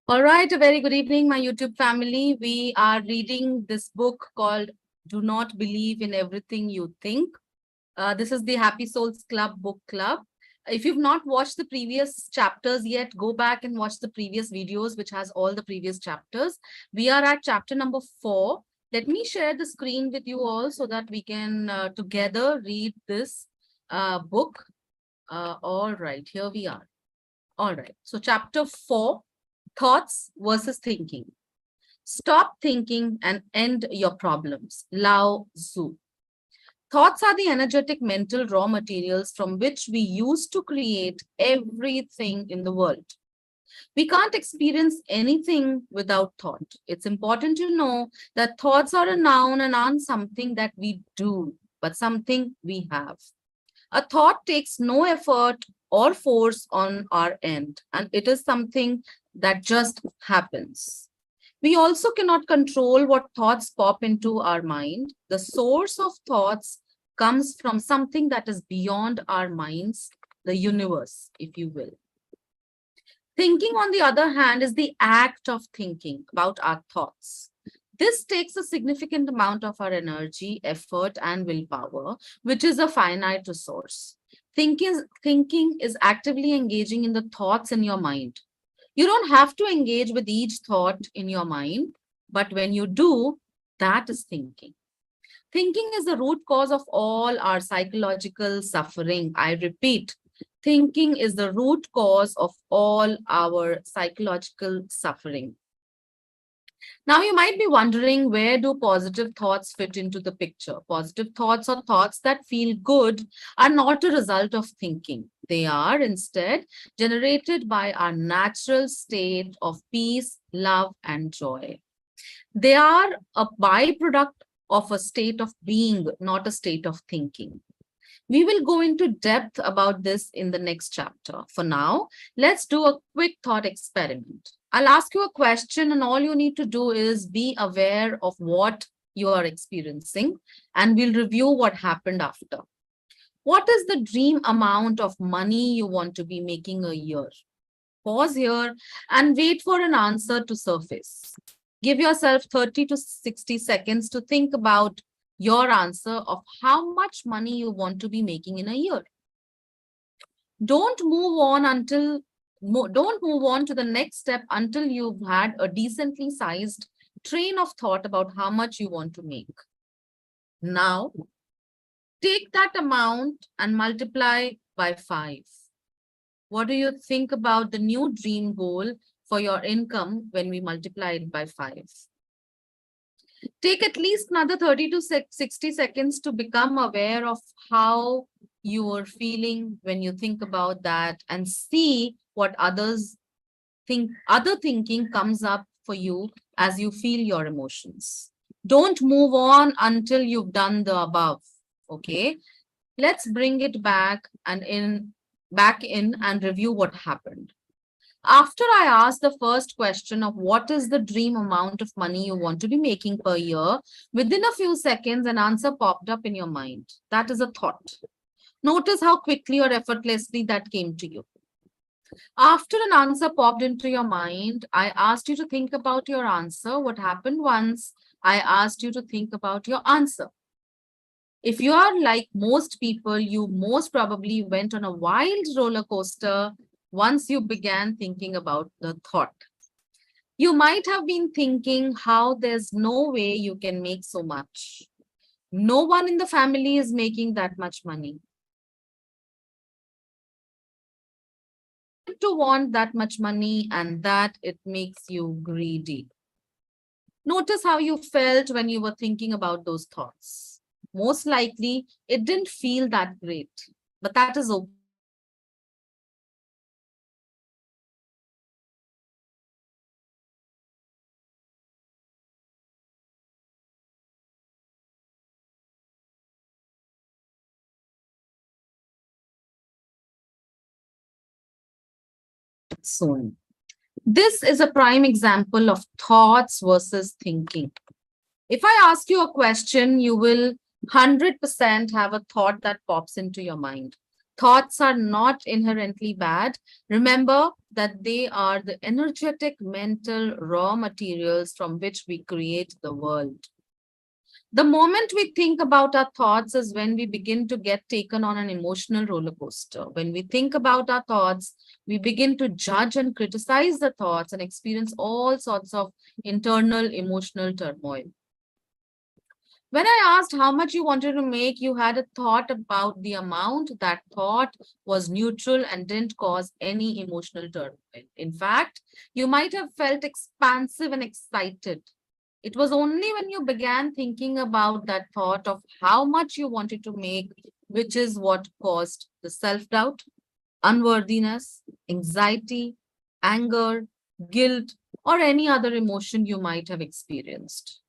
All right, a very good evening, my YouTube family. We are reading this book called Do Not Believe in Everything You Think. This is the Happy Souls Club book club. If you've not watched the previous chapters yet, go back and watch the previous videos, which has all the previous chapters. We are at chapter number 4. Let me share the screen with you all so that we can together read this book. All right, here we are. All right, so chapter 4. Thoughts versus thinking. Stop thinking and end your problems. Lao Tzu. Thoughts are the energetic mental raw materials from which we use to create everything in the world. We can't experience anything without thought. It's important to know that thoughts are a noun and aren't something that we do, but something we have. A thought takes no effort or force on our end, and it is something that just happens. We also cannot control what thoughts pop into our mind. The source of thoughts comes from something that is beyond our minds, the universe, if you will. Thinking, on the other hand, is the act of thinking about our thoughts. This takes a significant amount of our energy, effort, and willpower, which is a finite resource. Thinking is actively engaging in the thoughts in your mind. You don't have to engage with each thought in your mind, but when you do, that is thinking. Thinking is the root cause of all our psychological suffering. I repeat, thinking is the root cause of all our psychological suffering. Now, you might be wondering, where do positive thoughts fit into the picture? Positive thoughts or thoughts that feel good are not a result of thinking. They are instead generated by our natural state of peace, love, and joy. They are a byproduct of a state of being, not a state of thinking. We will go into depth about this in the next chapter. For now, let's do a quick thought experiment. I'll ask you a question, and all you need to do is be aware of what you are experiencing, and we'll review what happened after. What is the dream amount of money you want to be making a year? Pause here and wait for an answer to surface. Give yourself 30 to 60 seconds to think about your answer of how much money you want to be making in a year. Don't move on to the next step until you've had a decently sized train of thought about how much you want to make. Now, take that amount and multiply by 5. What do you think about the new dream goal for your income when we multiply it by 5? Take at least another 30 to 60 seconds to become aware of how you are feeling when you think about that, and see what other thinking comes up for you as you feel your emotions. Don't move on until you've done the above. Okay, let's bring it back in and review what happened. After I asked the first question of what is the dream amount of money you want to be making per year, within a few seconds, an answer popped up in your mind. That is a thought. Notice how quickly or effortlessly that came to you. After an answer popped into your mind, I asked you to think about your answer. What happened once I asked you to think about your answer? If you are like most people, you most probably went on a wild roller coaster once you began thinking about the thought. You might have been thinking how there's no way you can make so much. No one in the family is making that much money. To want that much money, and that it makes you greedy. Notice how you felt when you were thinking about those thoughts. Most likely, it didn't feel that great, but that is okay. Soon. This is a prime example of thoughts versus thinking. If I ask you a question, you will 100% have a thought that pops into your mind. Thoughts are not inherently bad. Remember that they are the energetic mental raw materials from which we create the world. The moment we think about our thoughts is when we begin to get taken on an emotional roller coaster. When we think about our thoughts, we begin to judge and criticize the thoughts and experience all sorts of internal emotional turmoil. When I asked how much you wanted to make, you had a thought about the amount. That thought was neutral and didn't cause any emotional turmoil. In fact, you might have felt expansive and excited. It was only when you began thinking about that thought of how much you wanted to make, which is what caused the self doubt, unworthiness, anxiety, anger, guilt, or any other emotion you might have experienced.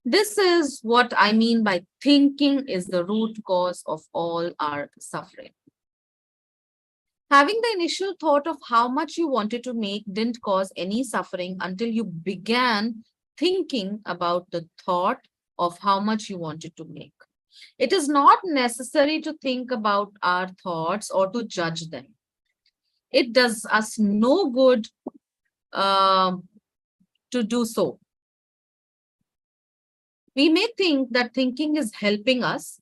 This is what I mean by thinking is the root cause of all our suffering. Having the initial thought of how much you wanted to make didn't cause any suffering until you began thinking about the thought of how much you wanted to make. It is not necessary to think about our thoughts or to judge them. It does us no good to do so. We may think that thinking is helping us,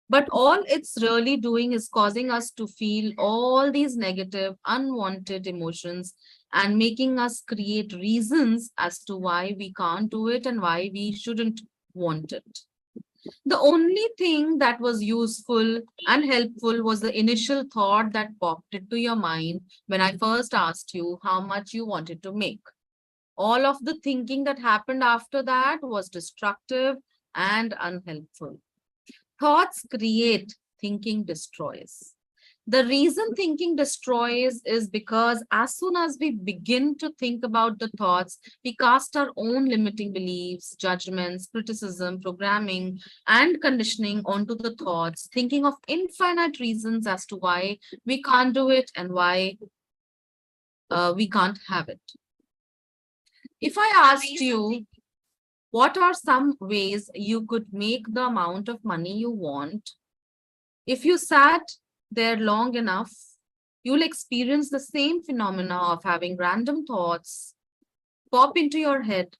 but all it's really doing is causing us to feel all these negative, unwanted emotions and making us create reasons as to why we can't do it and why we shouldn't want it. The only thing that was useful and helpful was the initial thought that popped into your mind when I first asked you how much you wanted to make. All of the thinking that happened after that was destructive and unhelpful. Thoughts create, thinking destroys. The reason thinking destroys is because as soon as we begin to think about the thoughts, we cast our own limiting beliefs, judgments, criticism, programming, and conditioning onto the thoughts, thinking of infinite reasons as to why we can't do it and why we can't have it. If I asked you, what are some ways you could make the amount of money you want? If you sat there long enough, you'll experience the same phenomena of having random thoughts pop into your head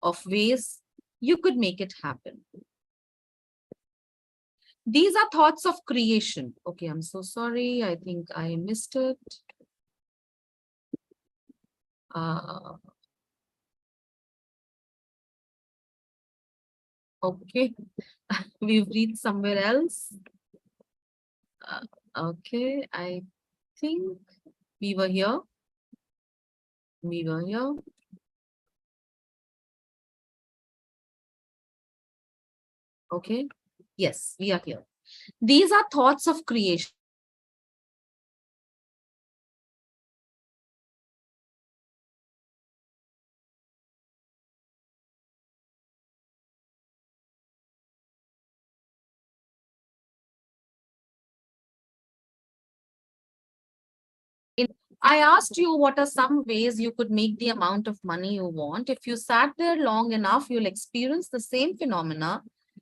of ways you could make it happen. These are thoughts of creation. Okay, I'm so sorry. I think I missed it. Okay, we've reached somewhere else. Okay, I think we were here. We were here. Okay. Yes, we are here. These are thoughts of creation. I asked you what are some ways you could make the amount of money you want. If you sat there long enough, you'll experience the same phenomena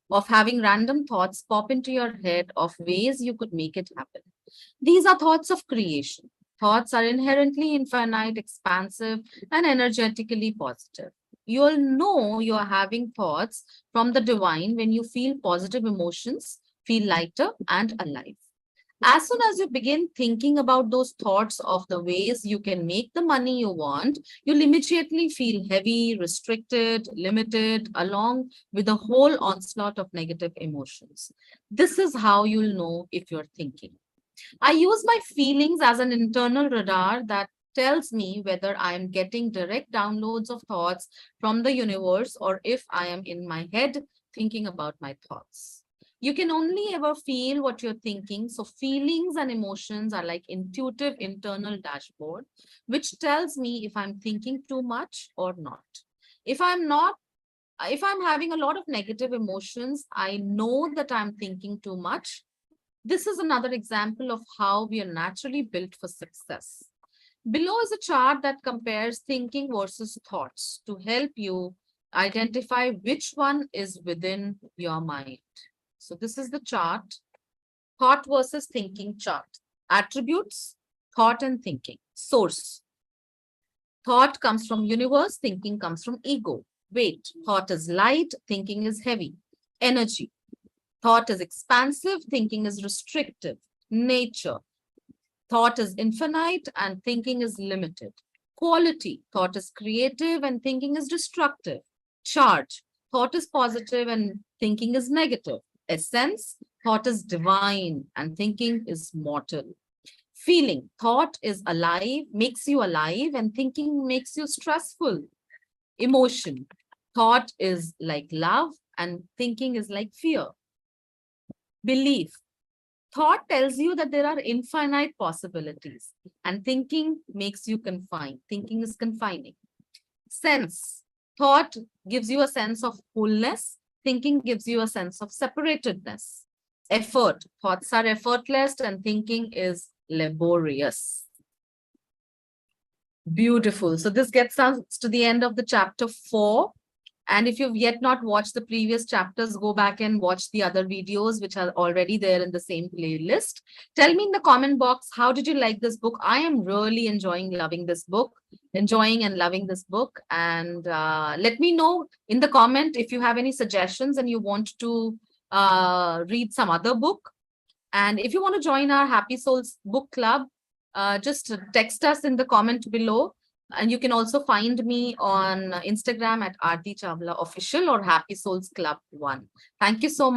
of having random thoughts pop into your head of ways you could make it happen. These are thoughts of creation. Thoughts are inherently infinite, expansive, and energetically positive. You'll know you're having thoughts from the divine when you feel positive emotions, feel lighter and alive. As soon as you begin thinking about those thoughts of the ways you can make the money you want, you'll immediately feel heavy, restricted, limited, along with a whole onslaught of negative emotions. This is how you'll know if you're thinking. I use my feelings as an internal radar that tells me whether I am getting direct downloads of thoughts from the universe or if I am in my head thinking about my thoughts. You can only ever feel what you're thinking. So feelings and emotions are like intuitive internal dashboard, which tells me if I'm thinking too much or not. If I'm not, if I'm having a lot of negative emotions, I know that I'm thinking too much. This is another example of how we are naturally built for success. Below is a chart that compares thinking versus thoughts to help you identify which one is within your mind. So this is the chart. Thought versus thinking chart. Attributes, thought and thinking. Source. Thought comes from universe, thinking comes from ego. Weight. Thought is light, thinking is heavy. Energy. Thought is expansive, thinking is restrictive. Nature. Thought is infinite and thinking is limited. Quality. Thought is creative and thinking is destructive. Charge. Thought is positive and thinking is negative. Essence. Thought is divine and thinking is mortal. Feeling. Thought is alive, makes you alive, and thinking makes you stressful. Emotion. Thought is like love and thinking is like fear. Belief. Thought tells you that there are infinite possibilities, and thinking makes you confined. Thinking is confining. Sense. Thought gives you a sense of wholeness. Thinking gives you a sense of separatedness. Effort. Thoughts are effortless and thinking is laborious. Beautiful. So this gets us to the end of the chapter 4. And if you've yet not watched the previous chapters, go back and watch the other videos, which are already there in the same playlist. Tell me in the comment box, how did you like this book? I am really enjoying and loving this book. And let me know in the comment if you have any suggestions and you want to read some other book. And if you want to join our Happy Souls book club, just text us in the comment below. And you can also find me on Instagram at Aarti Chawla Official or Happy Souls Club 1. Thank you so much.